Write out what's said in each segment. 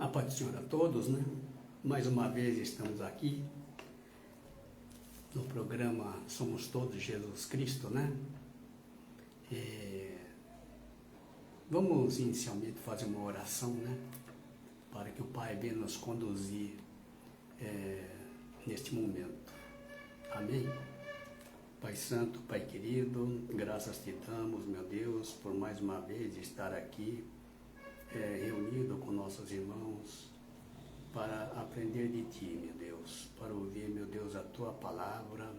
A paz do Senhor a todos, né? Mais uma vez estamos aqui no programa Somos Todos Jesus Cristo, né? Vamos inicialmente fazer uma oração, né? Para que o Pai venha nos conduzir neste momento. Amém? Pai Santo, Pai querido, graças te damos, meu Deus, por mais uma vez estar aqui reunido com nossos irmãos para aprender de Ti, meu Deus, para ouvir, meu Deus, a Tua palavra.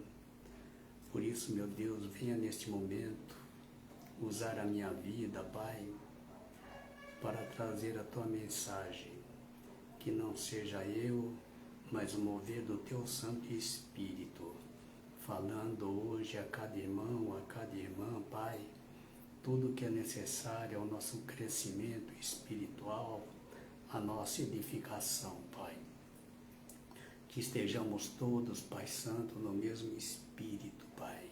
Por isso, meu Deus, venha neste momento usar a minha vida, Pai, para trazer a Tua mensagem, que não seja eu, mas o mover do Teu Santo Espírito, falando hoje a cada irmão, a cada irmã, Pai, tudo que é necessário ao nosso crescimento espiritual, a nossa edificação, Pai. Que estejamos todos, Pai Santo, no mesmo Espírito, Pai.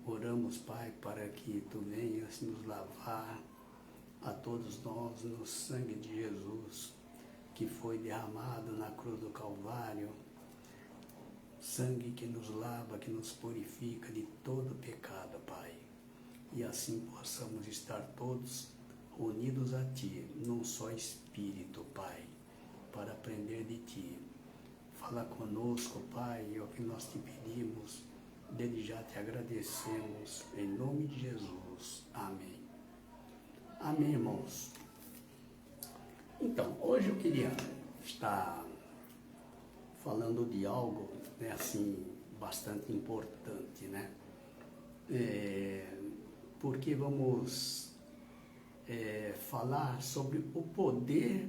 Oramos, Pai, para que Tu venhas nos lavar a todos nós no sangue de Jesus, que foi derramado na cruz do Calvário, sangue que nos lava, que nos purifica de todo pecado, Pai. E assim possamos estar todos unidos a Ti, num só Espírito, Pai, para aprender de Ti. Fala conosco, Pai, é o que nós te pedimos, desde já te agradecemos, em nome de Jesus. Amém. Amém, irmãos. Então, hoje eu queria estar falando de algo, né, assim, bastante importante, né? Porque vamos falar sobre o poder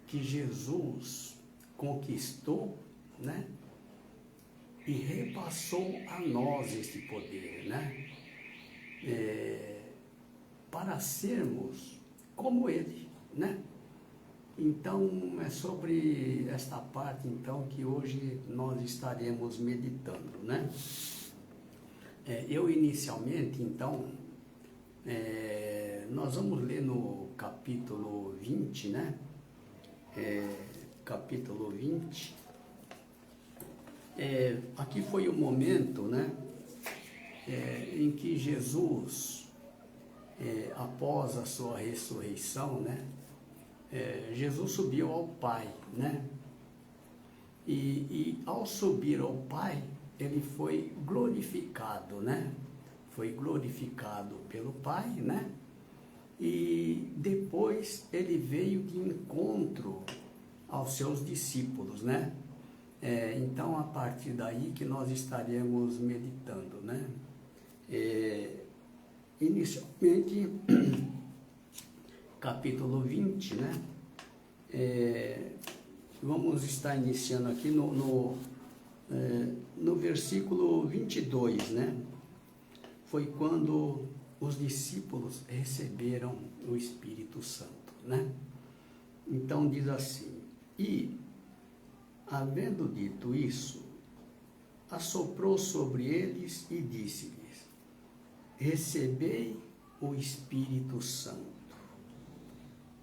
que Jesus conquistou, né? E repassou a nós este poder, né? Para sermos como Ele, né? Então, é sobre esta parte, então, que hoje nós estaremos meditando, né? Eu, inicialmente, então, nós vamos ler no capítulo 20, né? Capítulo 20. Aqui foi o momento, né? Em que Jesus, após a sua ressurreição, né? Jesus subiu ao Pai, né? E ao subir ao Pai, ele foi glorificado, né? Foi glorificado pelo Pai, né? E depois ele veio de encontro aos seus discípulos, né? Então, a partir daí que nós estaremos meditando, né? Inicialmente, capítulo 20, né? Vamos estar iniciando aqui no versículo 22, né? Foi quando os discípulos receberam o Espírito Santo, né? Então diz assim: e, havendo dito isso, assoprou sobre eles e disse-lhes: recebei o Espírito Santo.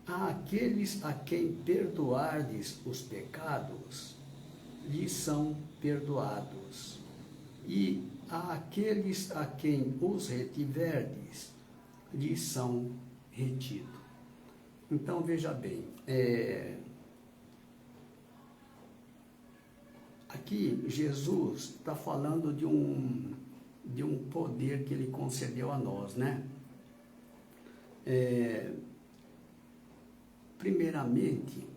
Àqueles a quem perdoardes os pecados, lhes são perdoados, e àqueles a quem os retiverdes, lhes são retidos. Então, veja bem, aqui Jesus está falando de um poder que Ele concedeu a nós, né? Primeiramente,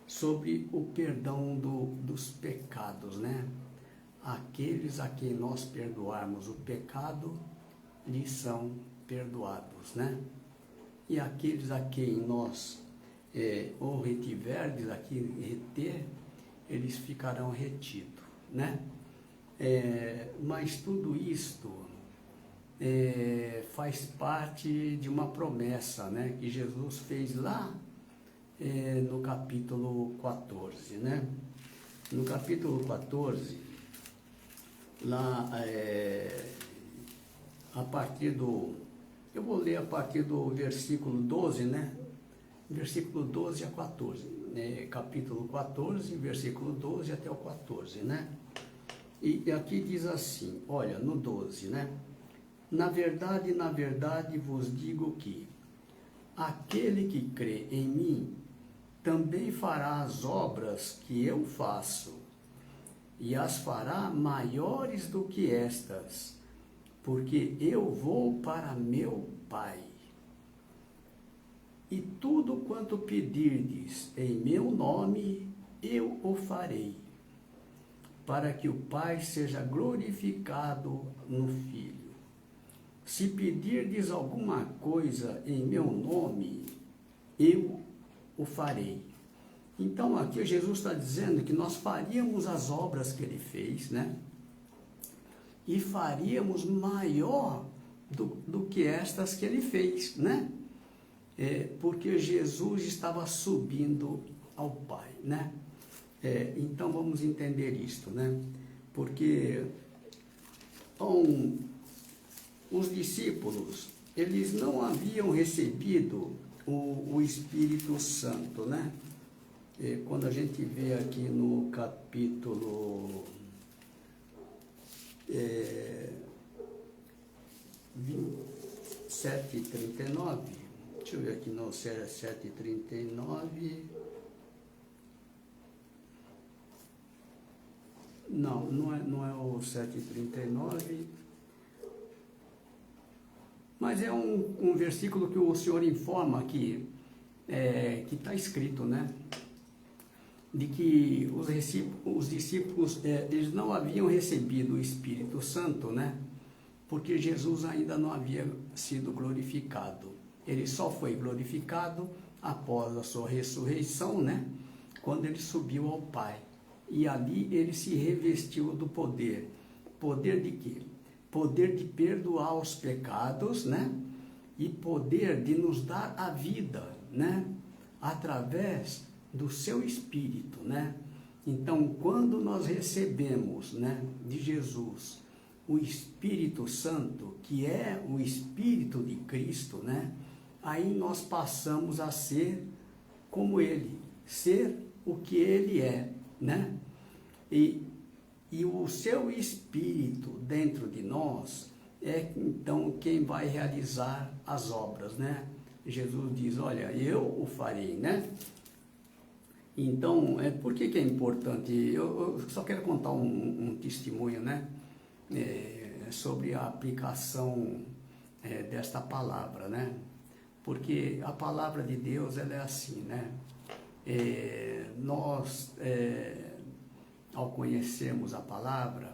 sobre o perdão dos pecados, né? Aqueles a quem nós perdoarmos o pecado, lhes são perdoados, né? E aqueles a quem nós ou retiverdes, aqui reter, eles ficarão retidos, né? Mas tudo isto faz parte de uma promessa, né? Que Jesus fez lá no capítulo 14, né? No capítulo 14, lá a partir do... Eu vou ler a partir do versículo 12, né? versículo 12 a 14, capítulo 14, versículo 12 até o 14, né? E aqui diz assim, olha, no 12, né? Na verdade vos digo que aquele que crê em mim também fará as obras que eu faço, e as fará maiores do que estas, porque eu vou para meu Pai. E tudo quanto pedirdes em meu nome, eu o farei, para que o Pai seja glorificado no Filho. Se pedirdes alguma coisa em meu nome, eu o farei. Então aqui Jesus está dizendo que nós faríamos as obras que ele fez, né? E faríamos maior do que estas que ele fez, né? Porque Jesus estava subindo ao Pai, né? Então vamos entender isto, né? Porque os discípulos, eles não haviam recebido o Espírito Santo, né? Quando a gente vê aqui no capítulo 7:39, deixa eu ver aqui no 7:39, não é o 7:39, mas é um versículo que o Senhor informa que está escrito, né? De que os discípulos, eles não haviam recebido o Espírito Santo, né? Porque Jesus ainda não havia sido glorificado. Ele só foi glorificado após a sua ressurreição, né? Quando ele subiu ao Pai. E ali ele se revestiu do poder. Poder de quê? Poder de perdoar os pecados, né? E poder de nos dar a vida, né? Através do seu Espírito, né? Então, quando nós recebemos, né, de Jesus o Espírito Santo, que é o Espírito de Cristo, né? Aí nós passamos a ser como Ele, ser o que Ele é, né? E o seu Espírito dentro de nós é então quem vai realizar as obras, né? Jesus diz, olha, eu o farei, né? Então, por que é importante? Eu só quero contar um testemunho, né? Sobre a aplicação desta palavra, né? Porque a palavra de Deus, ela é assim, né? Nós, ao conhecermos a palavra,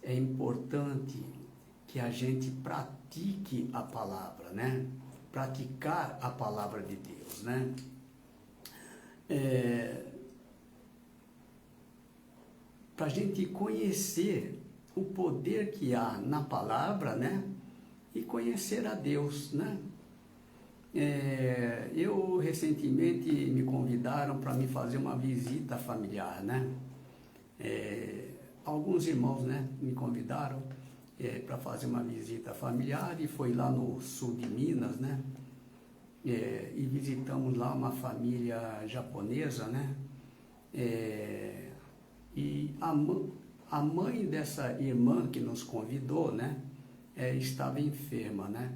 é importante que a gente pratique a palavra, né? Praticar a palavra de Deus, né? Para a gente conhecer o poder que há na palavra, né? E conhecer a Deus, né? Eu recentemente me convidaram para me fazer uma visita familiar, né? Alguns irmãos, né, me convidaram para fazer uma visita familiar e foi lá no sul de Minas, né? E visitamos lá uma família japonesa, né? E a mãe dessa irmã que nos convidou, né? Estava enferma, né?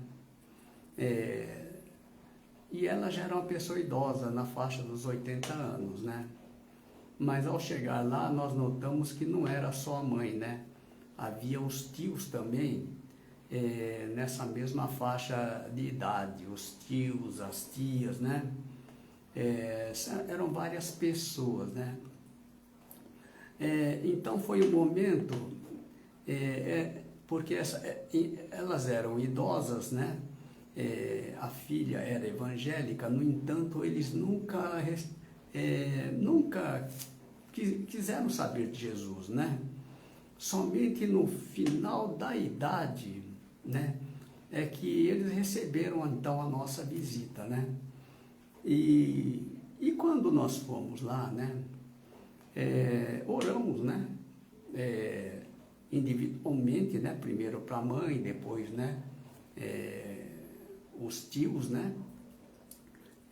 E ela já era uma pessoa idosa, na faixa dos 80 anos, né? Mas ao chegar lá, nós notamos que não era só a mãe, né? Havia os tios também, nessa mesma faixa de idade, os tios, as tias, né? Eram várias pessoas, né? Então foi um momento, porque elas eram idosas, né? A filha era evangélica, no entanto, eles nunca quiseram saber de Jesus, né? Somente no final da idade, né, é que eles receberam então a nossa visita, né? E quando nós fomos lá, né, oramos, né, individualmente, né, primeiro para a mãe, depois, né, os tios, né,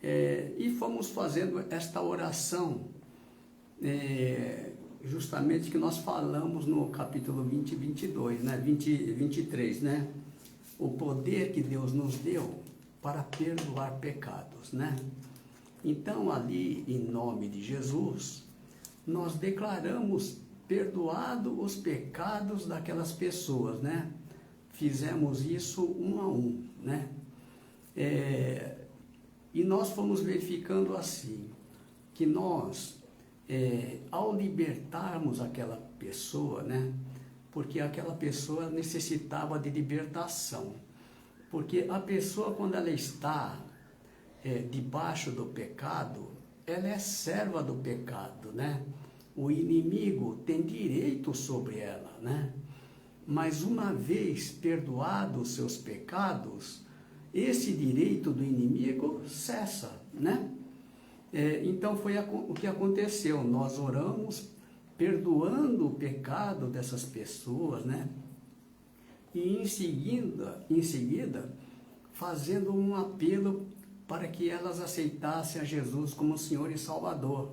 E fomos fazendo esta oração, justamente que nós falamos no capítulo 20 e 22, né? 20 e 23, né? O poder que Deus nos deu para perdoar pecados, né? Então, ali, em nome de Jesus, nós declaramos perdoado os pecados daquelas pessoas, né? Fizemos isso um a um, né? E nós fomos verificando assim, que nós, ao libertarmos aquela pessoa, né? Porque aquela pessoa necessitava de libertação. Porque a pessoa, quando ela está debaixo do pecado, ela é serva do pecado, né? O inimigo tem direito sobre ela, né? Mas uma vez perdoados os seus pecados, esse direito do inimigo cessa, né? Então foi o que aconteceu. Nós oramos perdoando o pecado dessas pessoas, né? E em seguida, fazendo um apelo para que elas aceitassem a Jesus como Senhor e Salvador.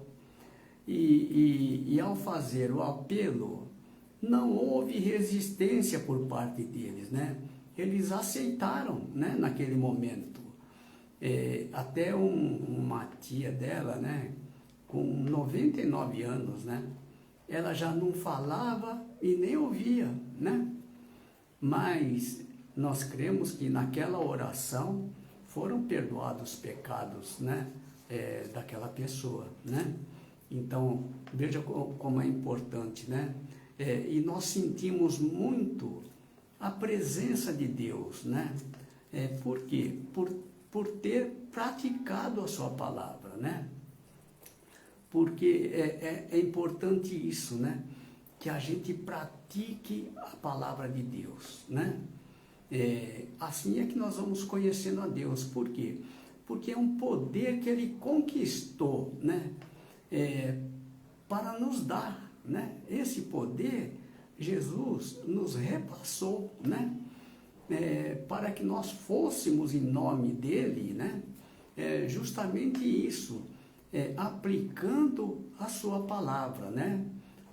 E ao fazer o apelo, não houve resistência por parte deles, né? Eles aceitaram, né, naquele momento. Até uma tia dela, né, com 99 anos, né, ela já não falava e nem ouvia, né? Mas nós cremos que naquela oração foram perdoados os pecados, né, daquela pessoa, né? Então, veja como é importante, né? E nós sentimos muito a presença de Deus, né? Por quê? Por ter praticado a sua palavra, né? Porque é importante isso, né? Que a gente pratique a palavra de Deus, né? Assim é que nós vamos conhecendo a Deus. Por quê? Porque é um poder que Ele conquistou, né? Para nos dar, né? Esse poder, Jesus nos repassou, né? Para que nós fôssemos em nome dEle, né? Justamente isso, aplicando a sua palavra, né?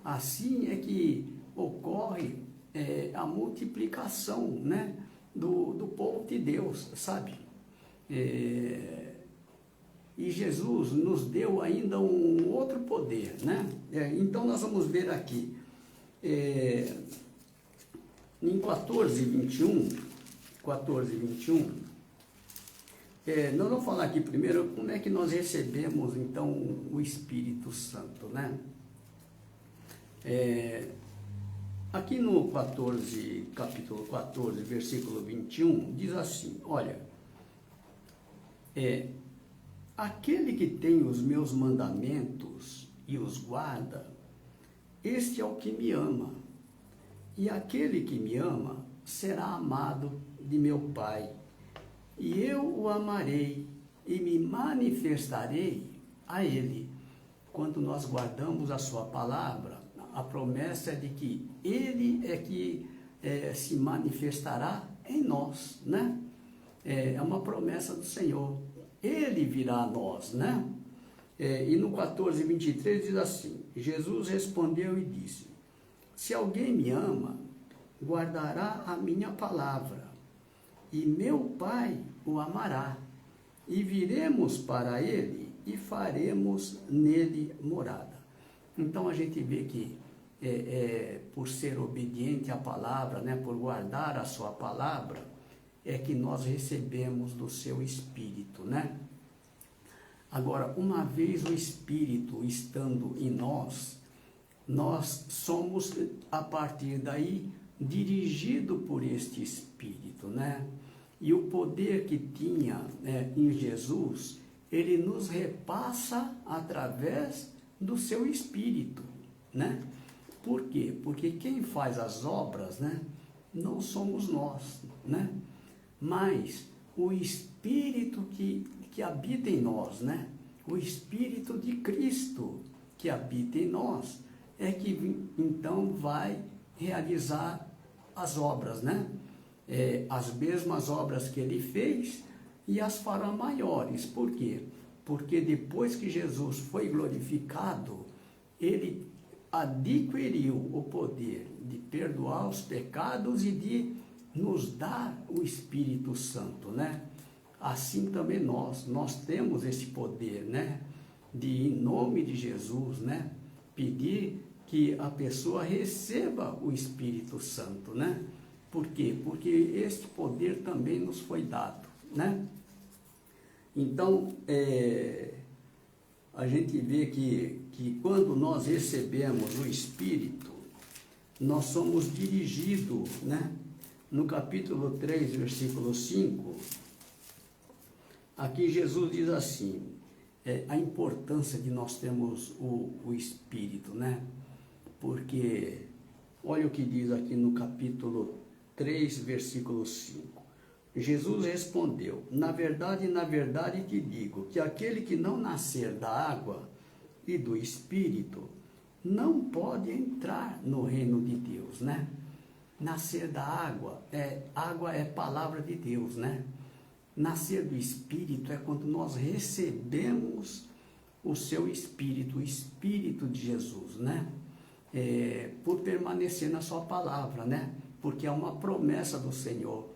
Assim é que ocorre a multiplicação, né? Do povo de Deus, sabe? E Jesus nos deu ainda um outro poder, né? Então nós vamos ver aqui, em 14:21, nós vamos falar aqui primeiro como é que nós recebemos então o Espírito Santo, né? Aqui no capítulo 14, versículo 21, diz assim, olha, aquele que tem os meus mandamentos e os guarda, este é o que me ama. E aquele que me ama será amado de meu Pai. E eu o amarei e me manifestarei a ele. Quando nós guardamos a sua palavra, a promessa é de que ele é que se manifestará em nós, né? É uma promessa do Senhor. Ele virá a nós, né? E no 14:23 diz assim, Jesus respondeu e disse, se alguém me ama, guardará a minha palavra, e meu Pai o amará, e viremos para ele e faremos nele morada. Então a gente vê que por ser obediente à palavra, né, por guardar a sua palavra, é que nós recebemos do seu Espírito, né? Agora, uma vez o Espírito estando em nós, nós somos, a partir daí, dirigido por este Espírito, né? E o poder que tinha em Jesus, ele nos repassa através do seu Espírito, né? Por quê? Porque quem faz as obras, né, não somos nós, né? Mas o Espírito que habita em nós, né? O Espírito de Cristo que habita em nós, é que então vai realizar as obras, né? As mesmas obras que ele fez, e as fará maiores. Por quê? Porque depois que Jesus foi glorificado, ele adquiriu o poder de perdoar os pecados e de nos dar o Espírito Santo, né? Assim também nós temos esse poder, né? De, em nome de Jesus, né? Pedir que a pessoa receba o Espírito Santo, né? Por quê? Porque este poder também nos foi dado, né? Então, a gente vê que quando nós recebemos o Espírito, nós somos dirigidos, né? No capítulo 3, versículo 5, aqui Jesus diz assim, a importância de nós termos o Espírito, né? Porque, olha o que diz aqui no capítulo 3, versículo 5. Jesus respondeu, na verdade te digo, que aquele que não nascer da água e do Espírito, não pode entrar no reino de Deus, né? Nascer da água é palavra de Deus, né? Nascer do Espírito é quando nós recebemos o seu Espírito, o Espírito de Jesus, né? Por permanecer na sua palavra, né? Porque é uma promessa do Senhor.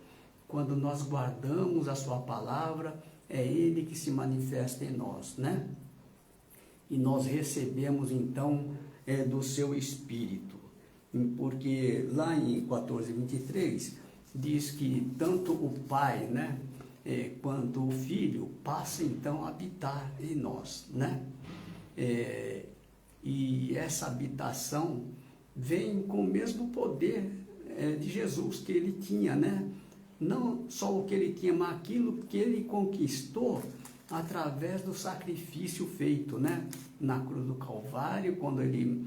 Quando nós guardamos a sua palavra, é Ele que se manifesta em nós, né? E nós recebemos, então, do seu Espírito. Porque lá em 14:23, diz que tanto o Pai, né? Quanto o Filho passa, então, a habitar em nós, né? E essa habitação vem com o mesmo poder de Jesus que ele tinha, né? Não só o que ele tinha, mas aquilo que ele conquistou através do sacrifício feito, né? Na cruz do Calvário, quando ele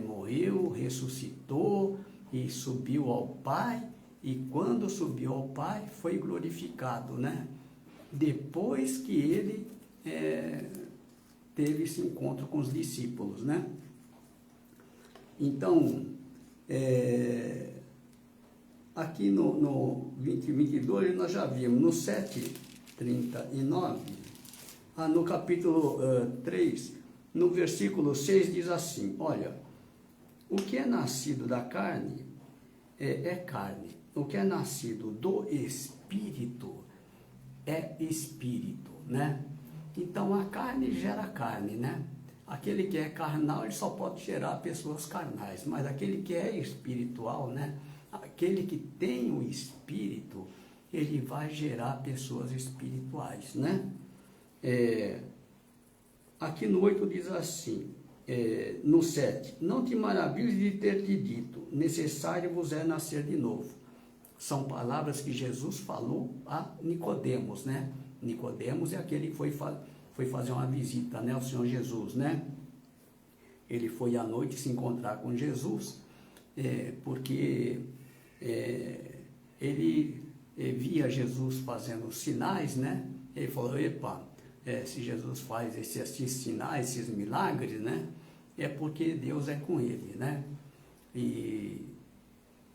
morreu, ressuscitou e subiu ao Pai, e quando subiu ao Pai foi glorificado, né? Depois que ele teve esse encontro com os discípulos, né? Então, aqui no 22 nós já vimos, no 7:39, no capítulo 3, no versículo 6 diz assim, olha, o que é nascido da carne é carne, o que é nascido do Espírito é Espírito, né? Então a carne gera carne, né? Aquele que é carnal, ele só pode gerar pessoas carnais, mas aquele que é espiritual, né? Aquele que tem o Espírito, ele vai gerar pessoas espirituais, né? Aqui no 8 diz assim, no 7, não te maravilhes de ter te dito, necessário vos é nascer de novo. São palavras que Jesus falou a Nicodemos, né? Nicodemos é aquele que foi fazer uma visita, né, ao Senhor Jesus, né? Ele foi à noite se encontrar com Jesus, porque ele via Jesus fazendo sinais, né? Ele falou, epa, se Jesus faz esses sinais, esses milagres, né? É porque Deus é com ele, né? E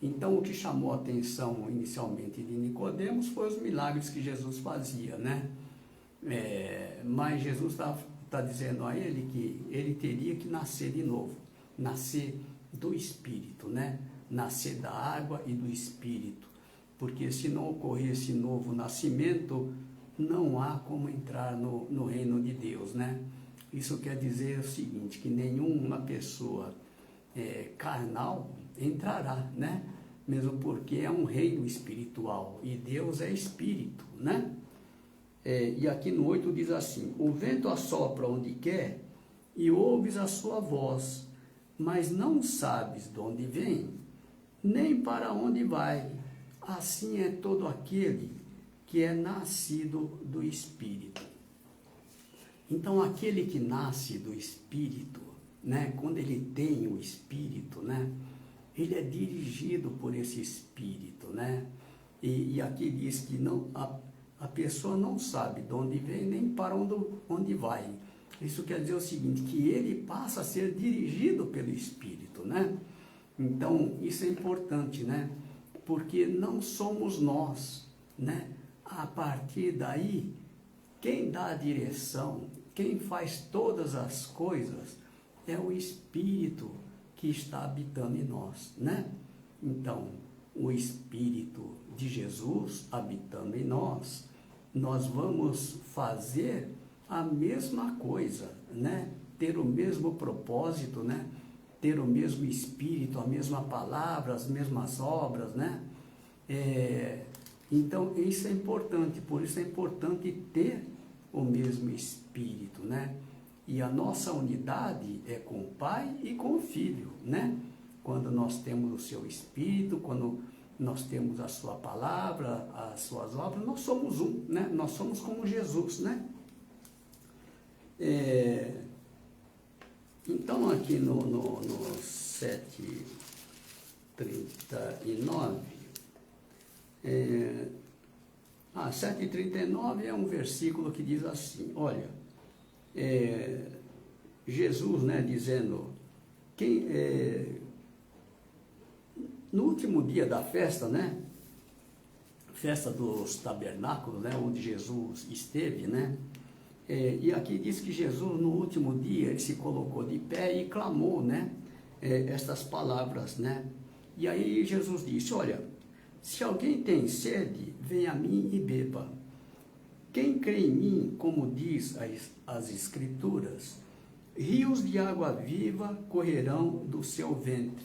então o que chamou a atenção inicialmente de Nicodemos foi os milagres que Jesus fazia, né? Mas Jesus está dizendo a ele que ele teria que nascer de novo, nascer do Espírito, né? Nascer da água e do Espírito, porque se não ocorrer esse novo nascimento, não há como entrar no reino de Deus, né? Isso quer dizer o seguinte, que nenhuma pessoa carnal entrará, né? Mesmo porque é um reino espiritual e Deus é Espírito, né? E aqui no 8 diz assim, o vento assopra onde quer e ouves a sua voz, mas não sabes de onde vem, nem para onde vai. Assim é todo aquele que é nascido do Espírito. Então, aquele que nasce do Espírito, né, quando ele tem o Espírito, né, ele é dirigido por esse Espírito, né? E aqui diz que não, a pessoa não sabe de onde vem nem para onde vai. Isso quer dizer o seguinte, que ele passa a ser dirigido pelo Espírito, né? Então, isso é importante, né? Porque não somos nós, né? a partir daí, quem dá a direção, quem faz todas as coisas, é o Espírito que está habitando em nós, né? Então, o Espírito de Jesus habitando em nós, nós vamos fazer a mesma coisa, né? Ter o mesmo propósito, né? Ter o mesmo Espírito, a mesma palavra, as mesmas obras, né? Então, isso é importante, por isso é importante ter o mesmo Espírito, né? E a nossa unidade é com o Pai e com o Filho, né? Quando nós temos o seu Espírito, quando nós temos a sua palavra, as suas obras, nós somos um, né? Nós somos como Jesus, né? Então, aqui no 7:39, 7:39 é um versículo que diz assim, olha, Jesus, né, dizendo, no último dia da festa, né, festa dos tabernáculos, né, onde Jesus esteve, né, e aqui diz que Jesus, no último dia, ele se colocou de pé e clamou, né, estas palavras, né, e aí Jesus disse, olha, se alguém tem sede, venha a mim e beba. Quem crê em mim, como diz as Escrituras, rios de água viva correrão do seu ventre.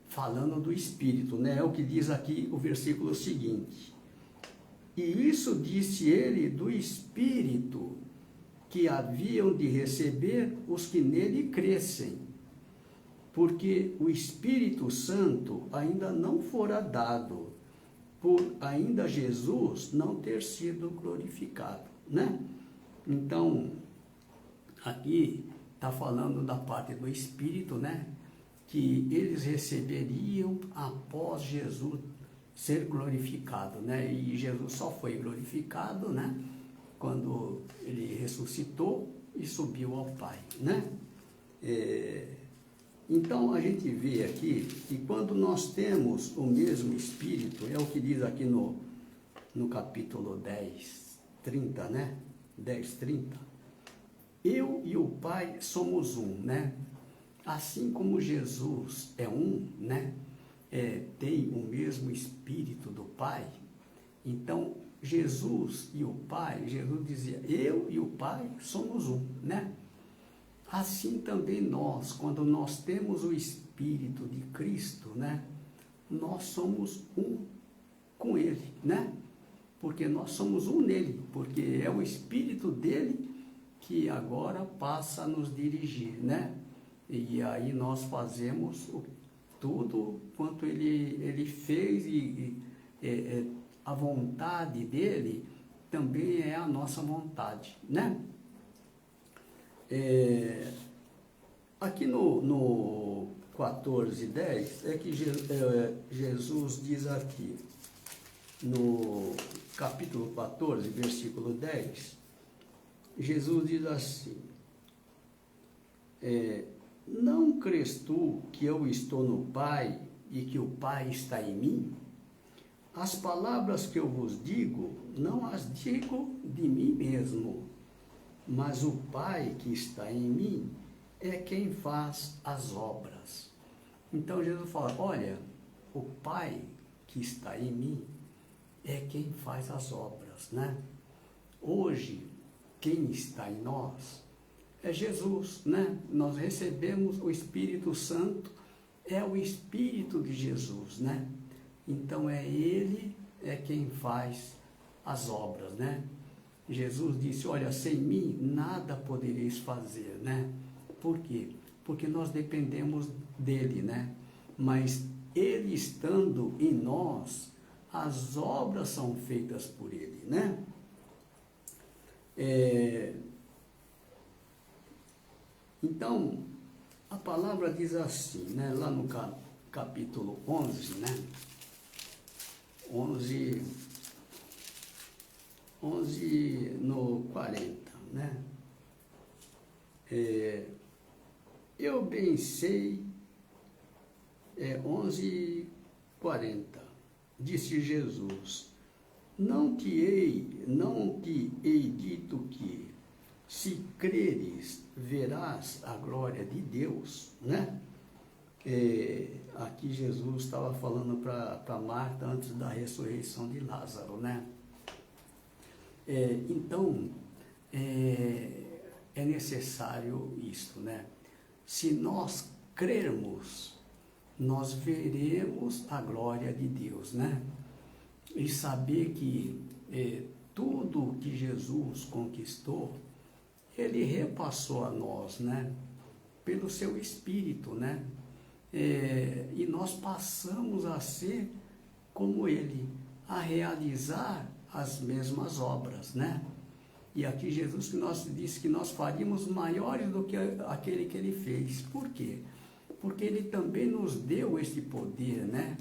Falando do Espírito, né? É o que diz aqui o versículo seguinte. E isso disse ele do Espírito que haviam de receber os que nele crescem, porque o Espírito Santo ainda não fora dado, por ainda Jesus não ter sido glorificado, né? Então, aqui está falando da parte do Espírito, né? Que eles receberiam após Jesus ser glorificado, né? E Jesus só foi glorificado, né? Quando ele ressuscitou e subiu ao Pai, né? Então, a gente vê aqui que quando nós temos o mesmo Espírito, é o que diz aqui no capítulo 10:30, né? 10:30. Eu e o Pai somos um, né? Assim como Jesus é um, né? Tem o mesmo Espírito do Pai. Então, Jesus e o Pai, Jesus dizia, eu e o Pai somos um, né? Assim também nós, quando nós temos o Espírito de Cristo, né, nós somos um com Ele, né? Porque nós somos um nele, porque é o Espírito dele que agora passa a nos dirigir, né? E aí nós fazemos tudo quanto ele fez e a vontade dele também é a nossa vontade, né? Aqui no 14:10 é que Jesus diz aqui, no capítulo 14, versículo 10, Jesus diz assim, não crês tu que eu estou no Pai e que o Pai está em mim? As palavras que eu vos digo, não as digo de mim mesmo, mas o Pai que está em mim é quem faz as obras. Então Jesus fala, olha, o Pai que está em mim é quem faz as obras, né? Hoje, quem está em nós é Jesus, né? Nós recebemos o Espírito Santo, é o Espírito de Jesus, né? Então Ele é quem faz as obras, né? Jesus disse, olha, sem mim nada podereis fazer, né? Por quê? Porque nós dependemos dele, né? Mas ele estando em nós, as obras são feitas por ele, né? Então, a palavra diz assim, né? Lá no capítulo 11, né? 11 no 40, né? Eu bem sei, 11:40, disse Jesus, não te hei dito que, se creres, verás a glória de Deus, né? Aqui Jesus estava falando para Marta antes da ressurreição de Lázaro, né? Então, é necessário isto, né? Se nós crermos, nós veremos a glória de Deus, né? E saber que tudo que Jesus conquistou, Ele repassou a nós, né? Pelo seu Espírito, né? E nós passamos a ser como Ele, a realizar as mesmas obras, né? E aqui Jesus disse que nós faríamos maiores do que aquele que Ele fez. Por quê? Porque Ele também nos deu este poder, né?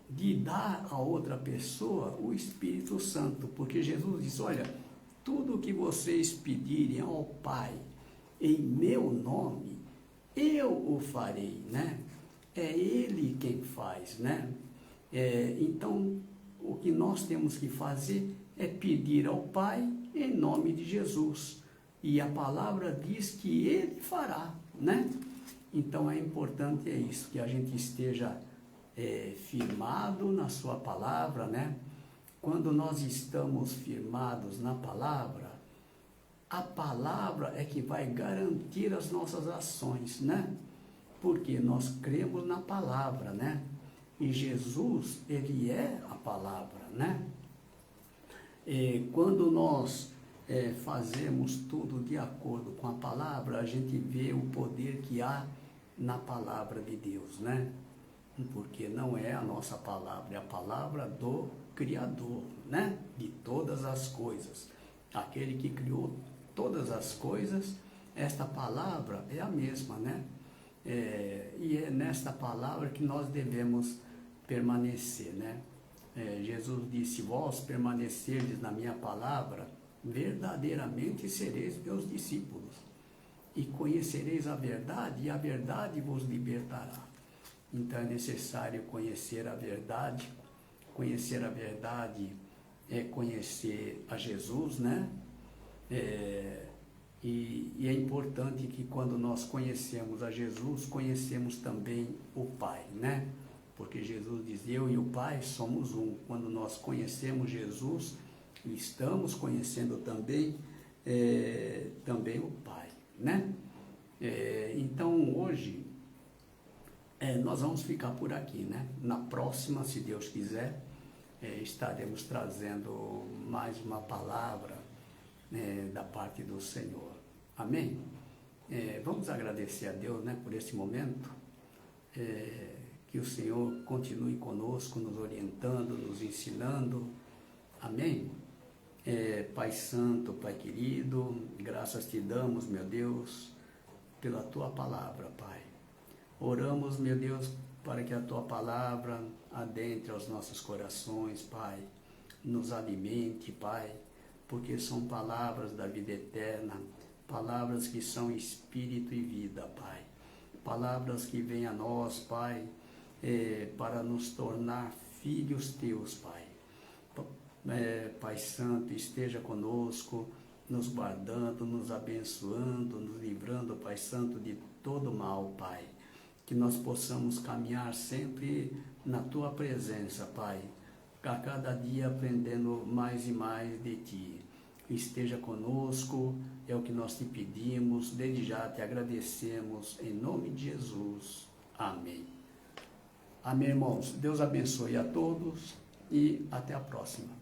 De dar a outra pessoa o Espírito Santo. Porque Jesus disse, olha, tudo que vocês pedirem ao Pai em meu nome, eu o farei, né? É Ele quem faz, né? Então, o que nós temos que fazer é pedir ao Pai em nome de Jesus. E a palavra diz que Ele fará, né? Então, é importante isso, que a gente esteja firmado na sua palavra, né? Quando nós estamos firmados na palavra, a palavra é que vai garantir as nossas ações, né? Porque nós cremos na palavra, né? E Jesus, Ele é a palavra, né? Quando nós fazemos tudo de acordo com a palavra, a gente vê o poder que há na palavra de Deus, né? Porque não é a nossa palavra, é a palavra do Criador, né? De todas as coisas. Aquele que criou todas as coisas, esta palavra é a mesma, né? E é nesta palavra que nós devemos permanecer, né? Jesus disse, vós permanecerdes na minha palavra, verdadeiramente sereis meus discípulos, e conhecereis a verdade, e a verdade vos libertará. Então é necessário conhecer a verdade. Conhecer a verdade é conhecer a Jesus, né? E é importante que quando nós conhecemos a Jesus, conhecemos também o Pai, né? Porque Jesus diz, eu e o Pai somos um. Quando nós conhecemos Jesus, estamos conhecendo também o Pai, né? Então, hoje, nós vamos ficar por aqui, né? Na próxima, se Deus quiser, estaremos trazendo mais uma palavra da parte do Senhor. Amém? Vamos agradecer a Deus, né, por esse momento. Que o Senhor continue conosco, nos orientando, nos ensinando. Amém? Pai Santo, Pai querido, graças te damos, meu Deus, pela tua palavra, Pai. Oramos, meu Deus, para que a tua palavra adentre aos nossos corações, Pai. Nos alimente, Pai, porque são palavras da vida eterna, palavras que são espírito e vida, Pai. Palavras que vêm a nós, Pai, para nos tornar filhos teus, Pai. Pai Santo, esteja conosco, nos guardando, nos abençoando, nos livrando, Pai Santo, de todo mal, Pai. Que nós possamos caminhar sempre na tua presença, Pai. A cada dia aprendendo mais e mais de ti. Esteja conosco, é o que nós te pedimos, desde já te agradecemos, em nome de Jesus. Amém. Amém, irmãos. Deus abençoe a todos e até a próxima.